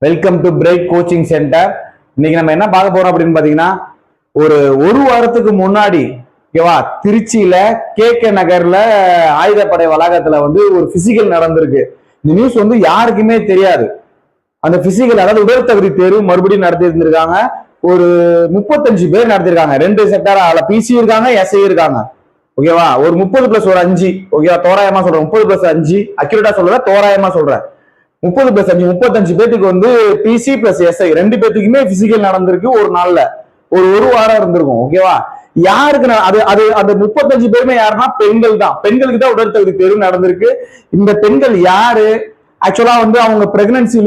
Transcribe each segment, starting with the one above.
Welcome to Bright coaching centre. இன்னைக்கு நம்ம என்ன பார்க்க போறோம் அப்படின்னு பாத்தீங்கன்னா, ஒரு வாரத்துக்கு முன்னாடி ஓகேவா திருச்சியில கே நகர்ல ஆயுதப்படை வளாகத்துல ஒரு பிசிக்கல் நடந்திருக்கு. இந்த நியூஸ் யாருக்குமே தெரியாது. அந்த பிசிக்கல் அதாவது உடல் தகுதி தேர்வு மறுபடியும் நடத்தி இருந்திருக்காங்க. ஒரு 35 பேர் நடத்திருக்காங்க. 2 செக்டர் பிசி இருக்காங்க, எஸ்ஐ இருக்காங்க. ஓகேவா, ஒரு 30+1 5 ஓகேவா, தோராயமா சொல்றேன். 30+5 அக்யூரேட்டா சொல்றேன், தோராயமா சொல்றேன். 30+5 35 பேத்துக்கு பிசி பிளஸ் எஸ்ஐ 2 பேத்துக்குமே பிசிக்கல் நடந்திருக்கு. ஒரு நாள்ல ஒரு வாரம் இருந்திருக்கும். ஓகேவா, யாருக்கு அது அது அந்த 35 பேருமே யாருன்னா பெண்கள் தான். பெண்களுக்கு தான் உடல் தகுதி தேர்வு நடந்திருக்கு. இந்த பெண்கள் யாரு? ஆக்சுவலா அவங்க பிரெக்னன்சி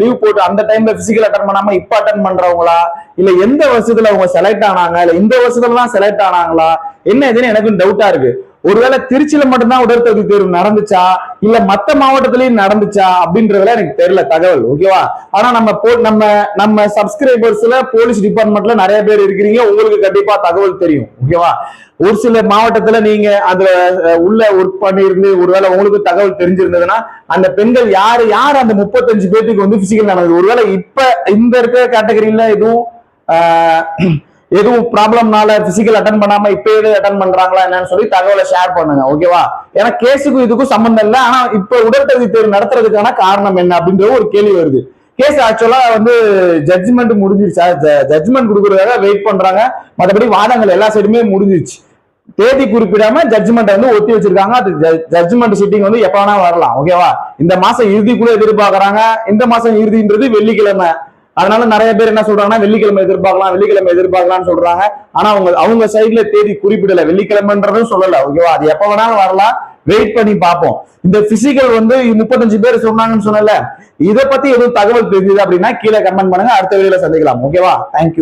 லீவ் போட்டு அந்த டைம்ல பிசிக்கல் அட்டன் பண்ணாம இப்ப அட்டன் பண்றவங்களா, இல்ல எந்த வருஷத்துல அவங்க செலக்ட் ஆனாங்க, இல்ல இந்த வருஷத்துல தான் செலக்ட் ஆனாங்களா, என்ன இதுன்னு எனக்கு டவுட்டா இருக்கு. ஒருவேளை திருச்சியில மட்டும்தான் உடற்தகுதி தேர்வு நடந்துச்சா, இல்ல மத்த மாவட்டத்திலயும் நடந்துச்சா அப்படின்றதுல எனக்கு தெரியல தகவல். ஓகேவா, ஆனா நம்ம சப்ஸ்கிரைபர்ஸ்ல போலீஸ் டிபார்ட்மெண்ட்ல நிறைய பேர் இருக்கிறீங்க, உங்களுக்கு கண்டிப்பா தகவல் தெரியும். ஓகேவா, ஒரு சில மாவட்டத்துல நீங்க அதுல உள்ள ஒர்க் பண்ணியிருந்து ஒருவேளை உங்களுக்கு தகவல் தெரிஞ்சிருந்ததுன்னா அந்த பெண்கள் யாரு அந்த 35 பேருக்கு பிசிக்கல் நடந்தது, ஒருவேளை இப்ப இந்த இருக்கிற கேட்டகரியில எதுவும் ப்ராப்ளம்னால பிசிக்கல் அட்டன் பண்ணாம இப்ப அட்டன் பண்றாங்களா என்னன்னு சொல்லி தகவலை ஷேர் பண்ணுங்க. ஓகேவா, ஏன்னா கேஸுக்கும் இதுக்கும் சம்பந்தம் இல்லை. ஆனா இப்ப உடற்தகுதி தேர்வு நடத்துறதுக்கான காரணம் என்ன அப்படின்ற ஒரு கேள்வி வருது. கேஸ் ஆக்சுவலா ஜட்ஜ்மெண்ட் முடிஞ்சிருச்சா, ஜட்ஜ்மெண்ட் கொடுக்கறதுக்காக வெயிட் பண்றாங்க. மற்றபடி வாதங்கள் எல்லா சைடுமே முடிஞ்சிருச்சு. தேதி குறிப்பிடாம ஜட்ஜ்மெண்ட் ஒத்தி வச்சிருக்காங்க. அது ஜட்ஜ்மெண்ட் சிட்டிங் எப்ப வேணா வரலாம். ஓகேவா, இந்த மாசம் இறுதிக்குள்ள எதிர்பார்க்கறாங்க. இந்த மாசம் இறுதின்றது வெள்ளிக்கிழமை. அதனால நிறைய பேர் என்ன சொல்றாங்கன்னா வெள்ளிக்கிழமை எதிர்பார்க்கலாம்னு சொல்றாங்க. ஆனா அவங்க சைட்ல தேதி குறிப்பிடல, வெள்ளிக்கிழமைன்றதும் சொல்லல. ஓகேவா, அது எப்ப வேணாலும் வரலாம், வெயிட் பண்ணி பார்ப்போம். இந்த பிசிக்கல் 35 பேர் சொன்னாங்கன்னு சொன்னல, இதை பத்தி எதுவும் தகவல் தெரிஞ்சது அப்படின்னா கீழே கமெண்ட் பண்ணுங்க. அடுத்த வீடியோல சந்திக்கலாம். ஓகேவா, தேங்க்யூ.